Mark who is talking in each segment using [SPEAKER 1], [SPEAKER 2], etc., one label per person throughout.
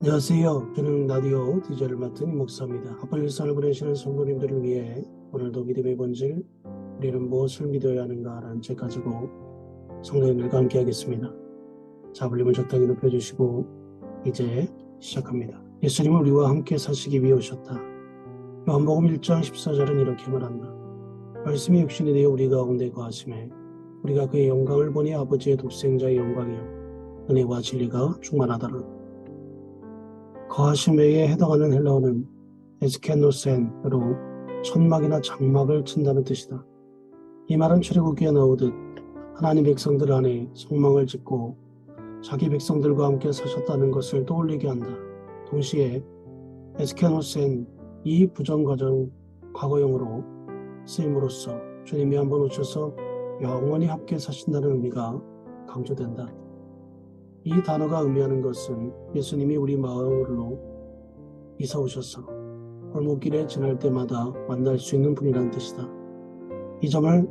[SPEAKER 1] 안녕하세요. 저는 라디오 DJ를 맡은 목사입니다. 바쁜 일상을 보내시는 성도님들을 위해 오늘도 믿음의 본질, 우리는 무엇을 믿어야 하는가 라는 책 가지고 성도님들과 함께 하겠습니다. 자, 볼륨을 적당히 높여주시고 이제 시작합니다. 예수님은 우리와 함께 사시기 위해 오셨다. 요한복음 1장 14절은 이렇게 말한다. 말씀이 육신이 되어 우리 가운데 거하심에 우리가 그의 영광을 보니 아버지의 독생자의 영광이요 은혜와 진리가 충만하더라. 거하심에 해당하는 헬라어는 에스케노센으로 천막이나 장막을 친다는 뜻이다. 이 말은 출애굽기에 나오듯 하나님 백성들 안에 성막을 짓고 자기 백성들과 함께 사셨다는 것을 떠올리게 한다. 동시에 에스케노센 이 부정과정 과거형으로 쓰임으로써 주님이 한번 오셔서 영원히 함께 사신다는 의미가 강조된다. 이 단어가 의미하는 것은 예수님이 우리 마을로 이사 오셔서 골목길에 지날 때마다 만날 수 있는 분이라는 뜻이다. 이 점을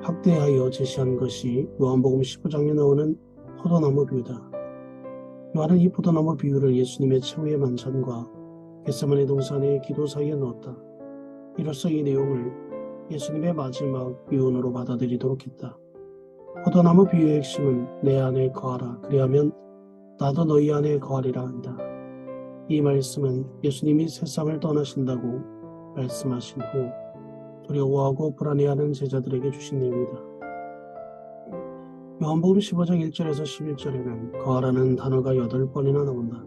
[SPEAKER 1] 확대하여 제시한 것이 요한복음 15장에 나오는 포도나무 비유다. 요한은 이 포도나무 비유를 예수님의 최후의 만찬과 겟세마네 동산의 기도 사이에 넣었다. 이로써 이 내용을 예수님의 마지막 유언으로 받아들이도록 했다. 포도나무 비유의 핵심은 내 안에 거하라. 그리하면 나도 너희 안에 거하리라 한다. 이 말씀은 예수님이 세상을 떠나신다고 말씀하신 후 두려워하고 불안해하는 제자들에게 주신 내용이다. 요한복음 15장 1절에서 11절에는 거하라는 단어가 8번이나 나온다.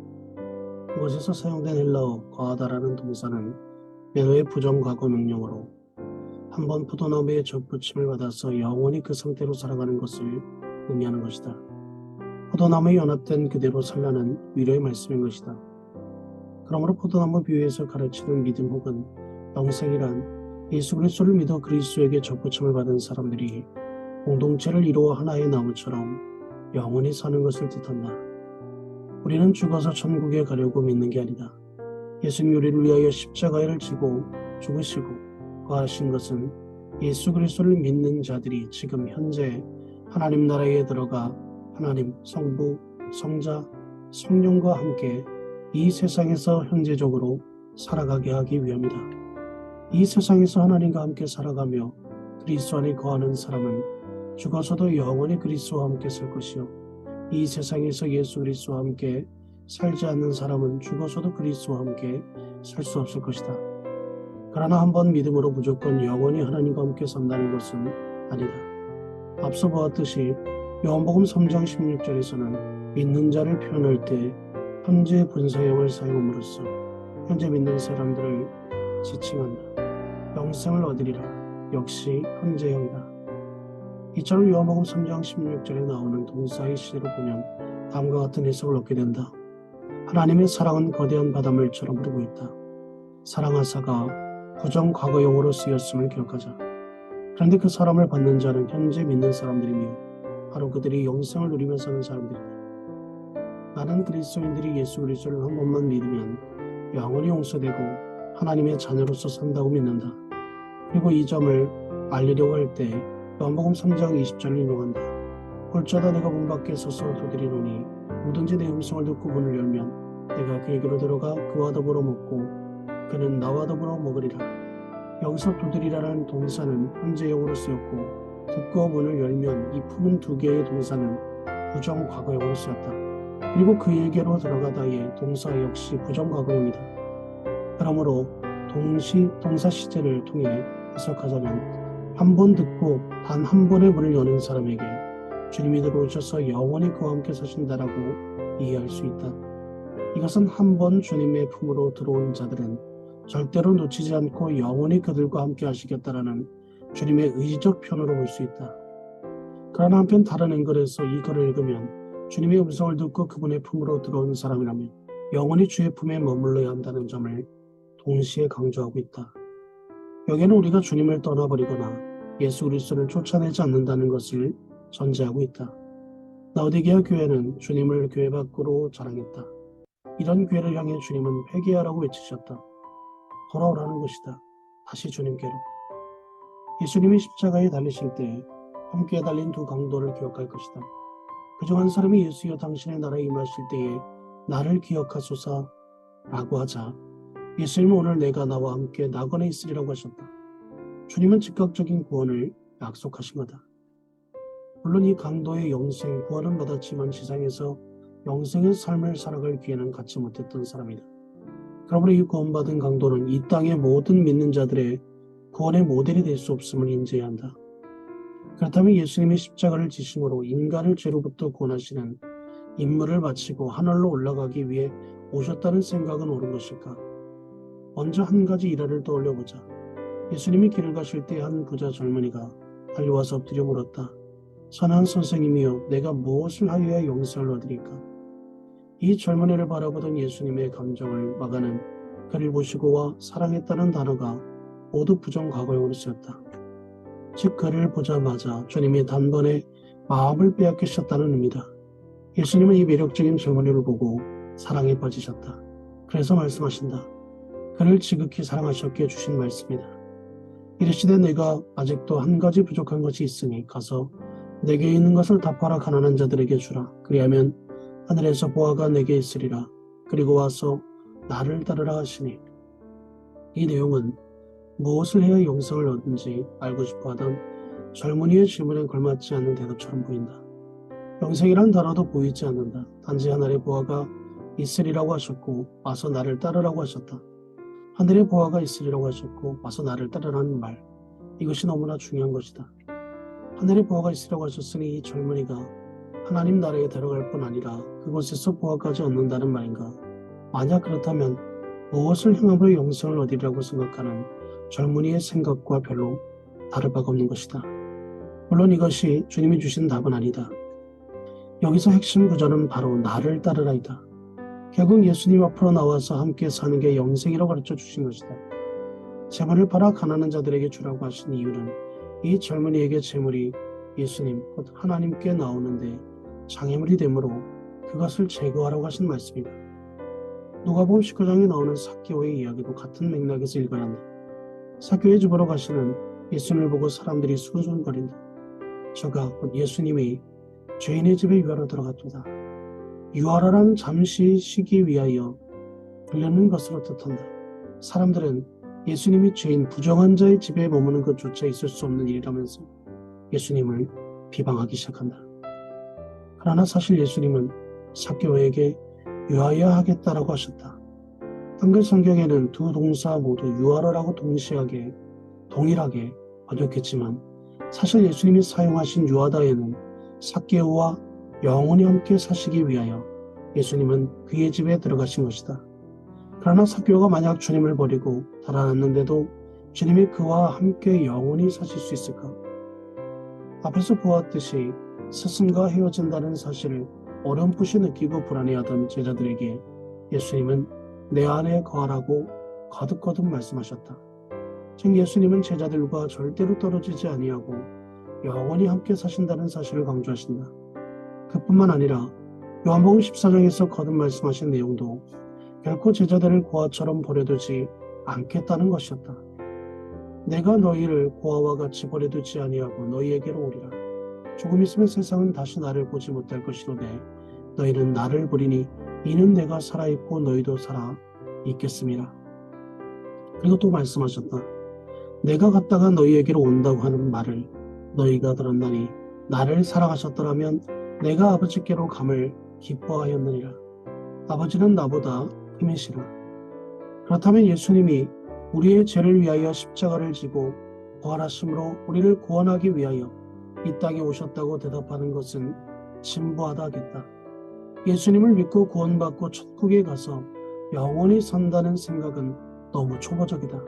[SPEAKER 1] 이곳에서 사용된 헬라어 거하다라는 동사는 매너의 부정과거 명령어로 한번 포도나무에 접붙임을 받아서 영원히 그 상태로 살아가는 것을 의미하는 것이다. 포도나무에 연합된 그대로 살라는 위로의 말씀인 것이다. 그러므로 포도나무 비유에서 가르치는 믿음 혹은 영생이란 예수 그리스도를 믿어 그리스도에게 접붙임을 받은 사람들이 공동체를 이루어 하나의 나무처럼 영원히 사는 것을 뜻한다. 우리는 죽어서 천국에 가려고 믿는 게 아니다. 예수님이 우리를 위하여 십자가를 지고 죽으시고 거하신 것은 예수 그리스도를 믿는 자들이 지금 현재 하나님 나라에 들어가 하나님, 성부, 성자, 성령과 함께 이 세상에서 현재적으로 살아가게 하기 위함이다. 이 세상에서 하나님과 함께 살아가며 그리스도 안에 거하는 사람은 죽어서도 영원히 그리스도와 함께 살 것이요 이 세상에서 예수 그리스도와 함께 살지 않는 사람은 죽어서도 그리스도와 함께 살 수 없을 것이다. 그러나 한번 믿음으로 무조건 영원히 하나님과 함께 산다는 것은 아니다. 앞서 보았듯이 요한복음 3장 16절에서는 믿는 자를 표현할 때 현재 분사형을 사용함으로써 현재 믿는 사람들을 지칭한다. 영생을 얻으리라. 역시 현재형이다. 이처럼 요한복음 3장 16절에 나오는 동사의 시제로 보면 다음과 같은 해석을 얻게 된다. 하나님의 사랑은 거대한 바닷물처럼 흐르고 있다. 사랑하사가 부정 과거형으로 쓰였음을 기억하자. 그런데 그 사람을 받는 자는 현재 믿는 사람들이며 바로 그들이 영생을 누리며 사는 사람들이다. 많은 그리스도인들이 예수 그리스도를 한 번만 믿으면 영원히 용서되고 하나님의 자녀로서 산다고 믿는다. 그리고 이 점을 알리려고 할 때 요한복음 3장 20절을 인용한다. 볼자다 내가 문 밖에 서서 두드리노니 누구든지 내 음성을 듣고 문을 열면 내가 그에게로 들어가 그와 더불어 먹고 그는 나와 더불어 먹으리라. 여기서 두드리라는 동사는 현재형으로 쓰였고 듣고 문을 열면 이 품은 두 개의 동사는 부정 과거형으로 쓰였다. 그리고 그에게로 들어가다의 동사 역시 부정 과거형이다. 그러므로 동사 시제를 통해 해석하자면 한 번 듣고 단 한 번의 문을 여는 사람에게 주님이 들어오셔서 영원히 그와 함께 사신다라고 이해할 수 있다. 이것은 한 번 주님의 품으로 들어온 자들은 절대로 놓치지 않고 영원히 그들과 함께 하시겠다라는 주님의 의지적 표현으로 볼 수 있다. 그러나 한편 다른 앵글에서 이 글을 읽으면 주님의 음성을 듣고 그분의 품으로 들어온 사람이라면 영원히 주의 품에 머물러야 한다는 점을 동시에 강조하고 있다. 여기에는 우리가 주님을 떠나버리거나 예수 그리스도를 쫓아내지 않는다는 것을 전제하고 있다. 라오디게아 교회는 주님을 교회 밖으로 자랑했다. 이런 교회를 향해 주님은 회개하라고 외치셨다. 돌아오라는 것이다. 다시 주님께로. 예수님이 십자가에 달리실 때 함께 달린 두 강도를 기억할 것이다. 그중 한 사람이 예수여 당신의 나라에 임하실 때에 나를 기억하소서 라고 하자 예수님은 오늘 내가 나와 함께 낙원에 있으리라고 하셨다. 주님은 즉각적인 구원을 약속하신 거다. 물론 이 강도의 영생 구원은 받았지만 지상에서 영생의 삶을 살아갈 기회는 갖지 못했던 사람이다. 그러므로 이 구원받은 강도는 이 땅의 모든 믿는 자들의 구원의 모델이 될 수 없음을 인지해야 한다. 그렇다면 예수님의 십자가를 지심으로 인간을 죄로부터 구원하시는 임무를 마치고 하늘로 올라가기 위해 오셨다는 생각은 옳은 것일까? 먼저 한 가지 일화를 떠올려보자. 예수님이 길을 가실 때 한 부자 젊은이가 달려와서 엎드려 물었다. 선한 선생님이여, 내가 무엇을 하여야 영생을 얻으리까? 이 젊은이를 바라보던 예수님의 감정을 막아는 그를 보시고와 사랑했다는 단어가 모두 부정과거형으로 쓰였다. 즉 그를 보자마자 주님이 단번에 마음을 빼앗기셨다는 의미다. 예수님은 이 매력적인 젊은이를 보고 사랑에 빠지셨다. 그래서 말씀하신다. 그를 지극히 사랑하셨기에 주신 말씀이다. 이르시되 내가 아직도 한 가지 부족한 것이 있으니 가서 내게 있는 것을 다 팔아 가난한 자들에게 주라. 그리하면 하늘에서 보화가 내게 있으리라. 그리고 와서 나를 따르라 하시니, 이 내용은 무엇을 해야 영생을 얻는지 알고 싶어하던 젊은이의 질문에 걸맞지 않는 대답처럼 보인다. 영생이란 단어도 보이지 않는다. 단지 하늘의 보화가 있으리라고 하셨고 와서 나를 따르라고 하셨다. 하늘의 보화가 있으리라고 하셨고 와서 나를 따르라는 말, 이것이 너무나 중요한 것이다. 하늘의 보화가 있으리라고 하셨으니 이 젊은이가 하나님 나라에 들어갈 뿐 아니라 그곳에서 보화까지 얻는다는 말인가? 만약 그렇다면 무엇을 행함으로 영생을 얻으리라고 생각하는 젊은이의 생각과 별로 다를 바가 없는 것이다. 물론 이것이 주님이 주신 답은 아니다. 여기서 핵심 구절은 바로 나를 따르라이다. 결국 예수님 앞으로 나와서 함께 사는 게 영생이라고 가르쳐 주신 것이다. 재물을 팔아 가난한 자들에게 주라고 하신 이유는 이 젊은이에게 재물이 예수님 곧 하나님께 나오는데 장애물이 되므로 그것을 제거하라고 하신 말씀이다. 누가복음 19장에 나오는 삭개오의 이야기도 같은 맥락에서 읽어야 한다. 삭개오의 집으로 가시는 예수님을 보고 사람들이 수근수근거린다. 저가 곧 예수님이 죄인의 집에 유하러 들어갔도다. 유하라는 잠시 쉬기 위하여 들려는 것으로 뜻한다. 사람들은 예수님이 죄인 부정한 자의 집에 머무는 것조차 있을 수 없는 일이라면서 예수님을 비방하기 시작한다. 그러나 사실 예수님은 삭개오에게 유하여야 하겠다라고 하셨다. 한글 성경에는 두 동사 모두 유하라라고 동일하게 번역했지만 사실 예수님이 사용하신 유하다에는 삭개오와 영원히 함께 사시기 위하여 예수님은 그의 집에 들어가신 것이다. 그러나 삭개오가 만약 주님을 버리고 달아났는데도 주님이 그와 함께 영원히 사실 수 있을까? 앞에서 보았듯이 스승과 헤어진다는 사실을 어렴풋이 느끼고 불안해하던 제자들에게 예수님은 내 안에 거하라고 거듭거듭 말씀하셨다. 즉 예수님은 제자들과 절대로 떨어지지 아니하고 영원히 함께 사신다는 사실을 강조하신다. 그뿐만 아니라 요한복음 14장에서 거듭 말씀하신 내용도 결코 제자들을 고아처럼 버려두지 않겠다는 것이었다. 내가 너희를 고아와 같이 버려두지 아니하고 너희에게로 오리라. 조금 있으면 세상은 다시 나를 보지 못할 것이로되 너희는 나를 보리니 이는 내가 살아있고 너희도 살아 있겠음이라. 그리고 또 말씀하셨다. 내가 갔다가 너희에게로 온다고 하는 말을 너희가 들었나니 나를 사랑하셨더라면 내가 아버지께로 감을 기뻐하였느니라. 아버지는 나보다 힘이시라. 그렇다면 예수님이 우리의 죄를 위하여 십자가를 지고 부활하심으로 우리를 구원하기 위하여 이 땅에 오셨다고 대답하는 것은 진부하다 하겠다. 예수님을 믿고 구원받고 천국에 가서 영원히 산다는 생각은 너무 초보적이다.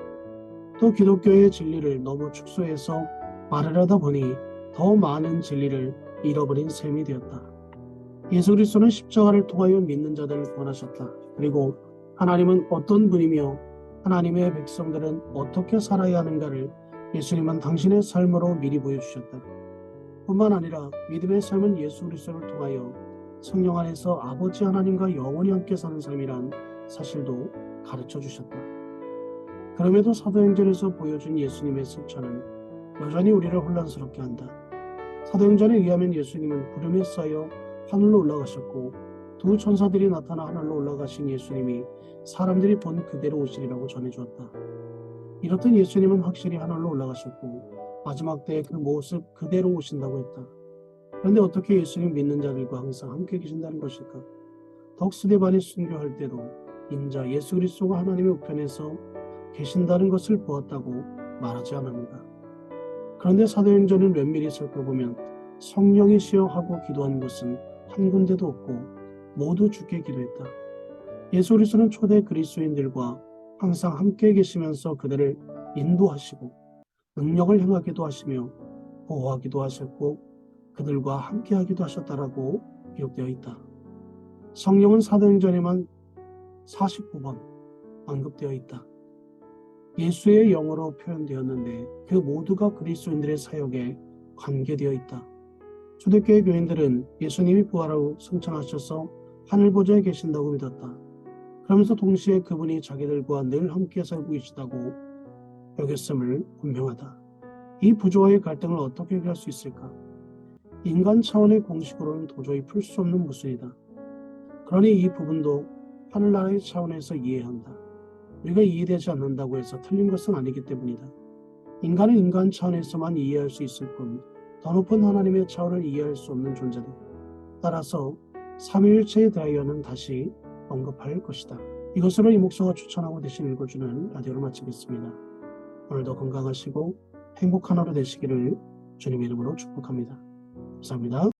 [SPEAKER 1] 또 기독교의 진리를 너무 축소해서 말을 하다 보니 더 많은 진리를 잃어버린 셈이 되었다. 예수 그리스도는 십자가를 통하여 믿는 자들을 구원하셨다. 그리고 하나님은 어떤 분이며 하나님의 백성들은 어떻게 살아야 하는가를 예수님은 당신의 삶으로 미리 보여주셨다. 뿐만 아니라 믿음의 삶은 예수 그리스도를 통하여 성령 안에서 아버지 하나님과 영원히 함께 사는 삶이란 사실도 가르쳐 주셨다. 그럼에도 사도행전에서 보여준 예수님의 승천은 여전히 우리를 혼란스럽게 한다. 사도행전에 의하면 예수님은 구름에 쌓여 하늘로 올라가셨고 두 천사들이 나타나 하늘로 올라가신 예수님이 사람들이 본 그대로 오시리라고 전해주었다. 이렇듯 예수님은 확실히 하늘로 올라가셨고 마지막 때에 그 모습 그대로 오신다고 했다. 그런데 어떻게 예수님 믿는 자들과 항상 함께 계신다는 것일까? 더욱 스데반이 순교할 때도 인자 예수 그리스도가 하나님의 우편에서 계신다는 것을 보았다고 말하지 않았는가? 그런데 사도행전을 면밀히 살펴보면 성령이 시여하고 기도한 것은 한 군데도 없고 모두 주께 기도했다. 예수 그리스도는 초대 그리스도인들과 항상 함께 계시면서 그들을 인도하시고 능력을 행하기도 하시며 보호하기도 하셨고 그들과 함께하기도 하셨다라고 기록되어 있다. 성령은 사도행전에만 49번 언급되어 있다. 예수의 영어로 표현되었는데 그 모두가 그리스도인들의 사역에 관계되어 있다. 초대교회 교인들은 예수님이 부활하고 승천하셔서 하늘 보좌에 계신다고 믿었다. 그러면서 동시에 그분이 자기들과 늘 함께 살고 계시다고 여겼음을 분명하다. 이 부조화의 갈등을 어떻게 해결할 수 있을까? 인간 차원의 공식으로는 도저히 풀 수 없는 모순이다. 그러니 이 부분도 하늘나라의 차원에서 이해해야 한다. 우리가 이해되지 않는다고 해서 틀린 것은 아니기 때문이다. 인간은 인간 차원에서만 이해할 수 있을 뿐 더 높은 하나님의 차원을 이해할 수 없는 존재다. 따라서 삼위일체에 대하여는 다시 언급할 것이다. 이것으로 이 목사가 추천하고 대신 읽어주는 라디오를 마치겠습니다. 오늘도 건강하시고 행복한 하루 되시기를 주님의 이름으로 축복합니다. 감사합니다.